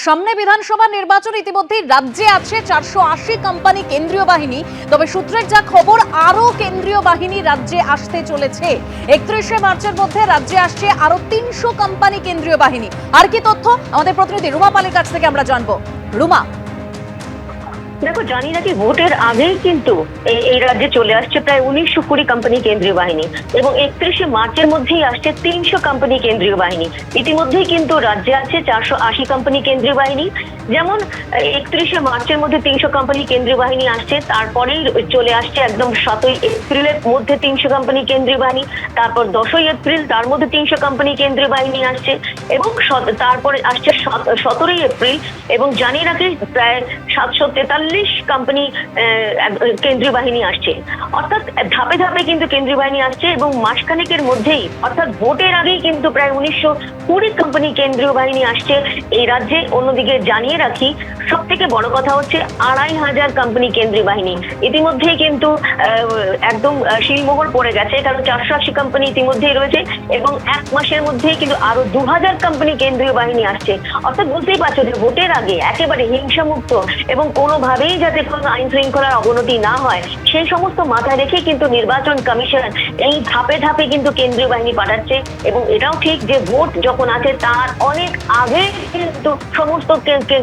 সামনে বিধানসভা নির্বাচন, ইতিমধ্যে রাজ্যে আছে 480 কোম্পানি কেন্দ্রীয় বাহিনী। তবে সূত্রের যা খবর, আরো কেন্দ্রীয় বাহিনী রাজ্যে আসতে চলেছে। 31শে মার্চের মধ্যে রাজ্যে আসছে আরো 300 কোম্পানি কেন্দ্রীয় বাহিনী। আর কি তথ্য আমাদের প্রতিনিধি রুমা পালের কাছ থেকে আমরা জানবো। রুমা, দেখো, জানি নাকি ভোটের আগেই কিন্তু এই রাজ্যে চলে আসছে প্রায় 1920 কোম্পানি কেন্দ্রীয় বাহিনী এবং 31শে মার্চের মধ্যেই আসছে 300 কোম্পানি কেন্দ্রীয় বাহিনী। ইতিমধ্যেই কিন্তু রাজ্যে আছে 480 কোম্পানি কেন্দ্রীয় বাহিনী। যেমন 31শে মার্চের মধ্যে 300 কোম্পানি কেন্দ্রীয় বাহিনী আসছে, তারপরেই চলে আসছে একদম 7ই এপ্রিলের মধ্যে 300 কোম্পানি কেন্দ্রীয় বাহিনী, তারপর 10ই এপ্রিল তার মধ্যে 300 কোম্পানি কেন্দ্রীয় বাহিনী আসছে এবং তারপরে আসছে 17ই এপ্রিল এবং জানিয়ে রাখি প্রায় 743 কোম্পানি কেন্দ্রীয় বাহিনী আসছে। অর্থাৎ ধাপে ধাপে কিন্তু কেন্দ্রীয় বাহিনী আসছে এবং মাসখানেকের মধ্যেই অর্থাৎ ভোটের আগেই কিন্তু প্রায় 1920 কোম্পানি কেন্দ্রীয় বাহিনী আসছে এই রাজ্যে। অন্যদিকে জানিয়ে রাখি, সব থেকে বড় কথা হচ্ছে 2500 কোম্পানি কেন্দ্রীয় বাহিনী ইতিমধ্যেই কিন্তু একদম শিলমোহর পড়ে গেছে, কারণ 480 কোম্পানি ইতিমধ্যেই রয়েছে এবং এক মাসের মধ্যেই কিন্তু আরো 2000 কোম্পানি কেন্দ্রীয় বাহিনী আসছে। অর্থাৎ বুঝতেই পারছো যে ভোটের আগে একেবারে হিংসামুক্ত এবং কোনোভাবেই যাতে কোনো আইন শৃঙ্খলার অবনতি না হয় সেই সমস্ত মাথায় রেখে কিন্তু নির্বাচন কমিশন এই ধাপে ধাপে কিন্তু কেন্দ্রীয় বাহিনী পাঠাচ্ছে। এবং এটাও ঠিক যে ভোট যখন আছে তার অনেক আগে কিন্তু সমস্ত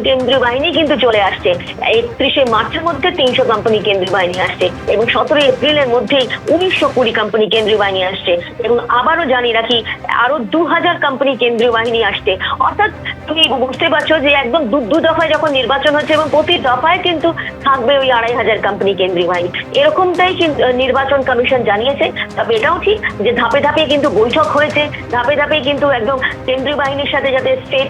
কেন্দ্রীয় বাহিনী কিন্তু চলে আসছে। 31শে মার্চের মধ্যে 300 কোম্পানি কেন্দ্রীয় বাহিনী আসছে এবং 17 এপ্রিলের মধ্যেই 1920 কোম্পানি কেন্দ্রীয় বাহিনী আসছে এবং আবারও জানিয়ে রাখি আরো 2000 কোম্পানি কেন্দ্রীয় বাহিনী আসছে। অর্থাৎ তুমি বুঝতে পারছো যে একদম দু দফায় যখন নির্বাচন হচ্ছে এবং প্রতি দফায় কিন্তু থাকবে ওই 2500 কোম্পানি কেন্দ্রীয় বাহিনী, এরকমটাই নির্বাচন কমিশন জানিয়েছে। তবে এটাও ঠিক যে ধাপে ধাপে কিন্তু বৈঠক হয়েছে, ধাপে ধাপে কিন্তু একদম কেন্দ্রীয় বাহিনীর সাথে যাতে স্টেট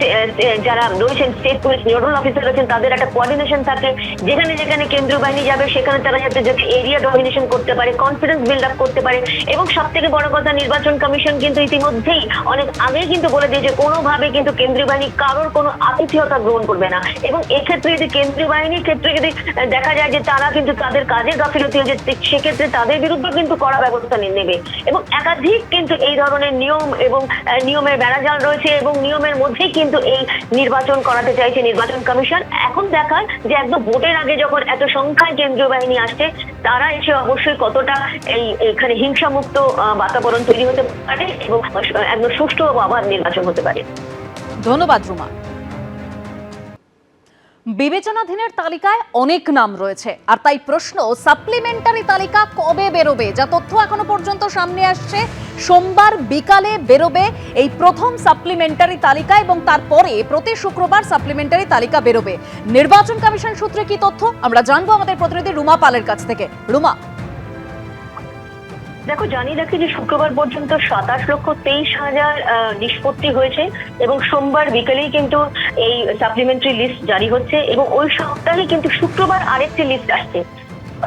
যারা রয়েছেন, স্টেট পুলিশ নোডাল অফিসার রয়েছেন, তাদের একটা কোঅর্ডিনেশন থাকে। যেখানে যেখানে কেন্দ্রীয় বাহিনী যাবে সেখানে তারা যাতে এরিয়া ডমিনেশন করতে পারে, কনফিডেন্স বিল্ড আপ করতে পারে। এবং সব থেকে বড় কথা, নির্বাচন কমিশন কিন্তু ইতিমধ্যেই অনেক আগেই কিন্তু বলে দিয়েছে কোনোভাবে কিন্তু কেন্দ্রীয় বাহিনী কারোর কোনো আতিথেয়তা গ্রহণ করবে না। এবং এক্ষেত্রে যদি কেন্দ্রীয় বাহিনীর ক্ষেত্রে যদি দেখা যায় যে তারা কিন্তু তাদের কাজের গাফিলতি হয়েছে, সেক্ষেত্রে তাদের বিরুদ্ধে কিন্তু কড়া ব্যবস্থা নেবে। এবং একাধিক কিন্তু এই ধরনের নিয়ম এবং নিয়মের বেড়াজাল রয়েছে এবং নিয়মের মধ্যেই কিন্তু এই নির্বাচন করাতে চাইছে নির্বাচন কমিশন। এখন দেখার যে একদম ভোটের আগে যখন এত সংখ্যায় কেন্দ্রীয় বাহিনী আসছে, তারা এসে অবশ্যই কতটা এখানে হিংসামুক্ত বাতাবরণ তৈরি হতে পারে এবং একদম সুষ্ঠু ও অবাধ নির্বাচন হতে পারে। ধন্যবাদ রুমা। বিবেচনাধীনের তালিকায় অনেক নাম রয়েছে, আর তাই প্রশ্ন, সাপ্লিমেন্টারি তালিকা কবে বেরোবে? যা তথ্য এখনো পর্যন্ত সামনে আসছে, সোমবার বিকালে বেরোবে এই প্রথম সাপ্লিমেন্টারি তালিকা এবং তারপরে প্রতি শুক্রবার সাপ্লিমেন্টারি তালিকা বেরোবে। নির্বাচন কমিশন সূত্রে কি তথ্য আমরা জানবো আমাদের প্রতিনিধি রুমা পালের কাছ থেকে। রুমা, দেখো, জানিয়ে রাখি যে শুক্রবার পর্যন্ত 27,23,000 নিষ্পত্তি হয়েছে এবং সোমবার বিকেলেই কিন্তু এই সাপ্লিমেন্টারি লিস্ট জারি হচ্ছে এবং ওই সপ্তাহে কিন্তু শুক্রবার আরেকটি লিস্ট আসছে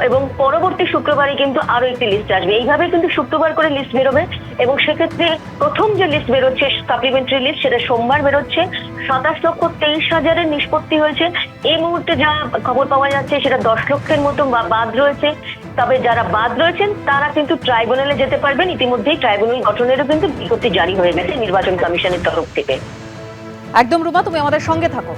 এবং পরবর্তী শুক্রবারে কিন্তু আরো একটি লিস্ট আসবে। এইভাবে কিন্তু শুক্রবার করে লিস্ট বেরোবে এবং সেক্ষেত্রে প্রথম যে লিস্ট বেরোচ্ছে সাপ্লিমেন্টারি লিস্ট, সেটা সোমবার বেরোচ্ছে। 27,23,000 নিষ্পত্তি হয়েছে। এই মুহূর্তে যা খবর পাওয়া যাচ্ছে সেটা 10 লক্ষের মতো বাদ রয়েছে। তবে যারা বাদ রয়েছেন তারা কিন্তু ট্রাইব্যুনালে যেতে পারবেন। ইতিমধ্যেই ট্রাইব্যুনাল গঠনেরও কিন্তু বিজ্ঞপ্তি জারি হয়ে গেছে নির্বাচন কমিশনের তরফ থেকে। একদম রুমা, তুমি আমাদের সঙ্গে থাকো।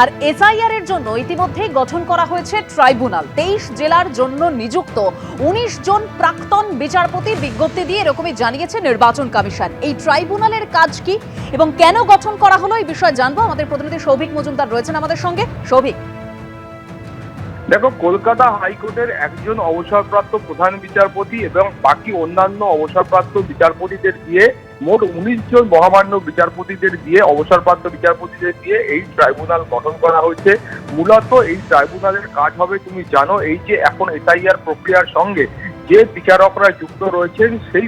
আর এসআইআর এর জন্য ইতিমধ্যেই গঠন করা হয়েছে ট্রাইব্যুনাল। 23 জেলার জন্য নিযুক্ত 19 জন প্রাক্তন বিচারপতির বিজ্ঞপ্তি দিয়ে এরকমই জানিয়েছে নির্বাচন কমিশন। এই ট্রাইব্যুনালের কাজ কি এবং কেন গঠন করা হলো, এই বিষয়ে জানবো। আমাদের প্রতিনিধি সৌভিক মজুমদার রয়েছেন আমাদের সঙ্গে। সৌভিক, দেখো, কলকাতা হাইকোর্টের একজন অবসরপ্রাপ্ত প্রধান বিচারপতি এবং বাকি অন্যান্য অবসরপ্রাপ্ত বিচারপতিদের দিয়ে মোট 19 জন মহামান্য বিচারপতিদের দিয়ে অবসরপ্রাপ্ত বিচারপতিদের দিয়ে এই ট্রাইব্যুনাল গঠন করা হয়েছে। মূলত এই ট্রাইব্যুনালের কাজ হবে, তুমি জানো, এই যে এখন এসআইআর প্রক্রিয়ার সঙ্গে যে বিচারকরা যুক্ত রয়েছেন সেই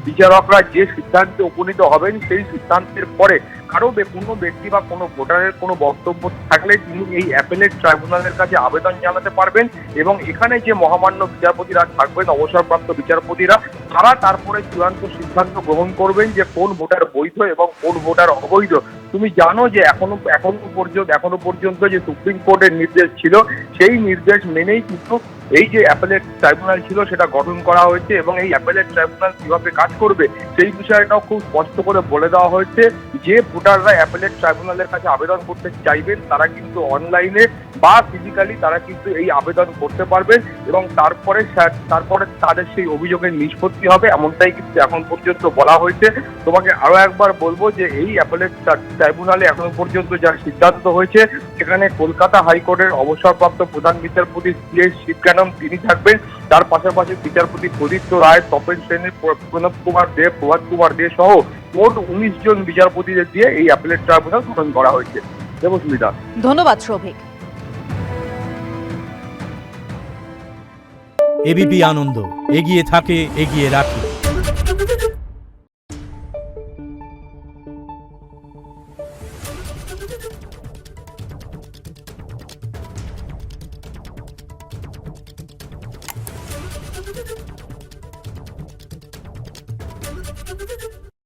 বিচারকরা যে সিদ্ধান্তে উপনীত হবেন সেই সিদ্ধান্তের পরে কারো কোনো ব্যক্তি বা কোনো ভোটারের কোনো বক্তব্য থাকলে তিনি এই অ্যাপেলেট ট্রাইব্যুনালের কাছে আবেদন জানাতে পারবেন এবং এখানে যে মহামান্য বিচারপতিরা থাকবেন, অবসরপ্রাপ্ত বিচারপতিরা, তারা তারপরে চূড়ান্ত সিদ্ধান্ত গ্রহণ করবেন যে কোন ভোটার বৈধ এবং কোন ভোটার অবৈধ। তুমি জানো যে এখনো পর্যন্ত যে সুপ্রিম কোর্টের নির্দেশ ছিল সেই নির্দেশ মেনেই কিন্তু এই যে অ্যাপেলেট ট্রাইব্যুনাল ছিল সেটা গঠন করা হয়েছে এবং এই অ্যাপেলেট ট্রাইব্যুনাল কিভাবে কাজ করবে সেই বিষয়টাও খুব স্পষ্ট করে বলে দেওয়া হয়েছে। যে ভোটাররা অ্যাপেলেট ট্রাইব্যুনালের কাছে আবেদন করতে চাইবেন তারা কিন্তু অনলাইনে বা ফিজিক্যালি তারা কিন্তু এই আবেদন করতে পারবেন এবং তারপরে তাদের সেই অভিযোগের নিষ্পত্তি হবে, এমনটাই কিন্তু এখন পর্যন্ত বলা হয়েছে। তোমাকে আরো একবার বলবো যে এই অ্যাপেলেট ট্রাইব্যুনালে এখনো পর্যন্ত যা সিদ্ধান্ত হয়েছে সেখানে কলকাতা হাইকোর্টের অবসরপ্রাপ্ত প্রধান বিচারপতি সিএস শিবকানম তিনি থাকবেন, তার পাশাপাশি বিচারপতি প্রদীপ্ত রায়, তপন সেনের, প্রণব কুমার দে, প্রভাত কুমার দে সহ মোট 19 জন বিচারপতিদের দিয়ে এই অ্যাপেলেট ট্রাইব্যুনাল গঠন করা হয়েছে। দেবস্মিতা, ধন্যবাদ সৌভিক। এবিপি আনন্দ এগিয়ে থাকে, এগিয়ে রাখে।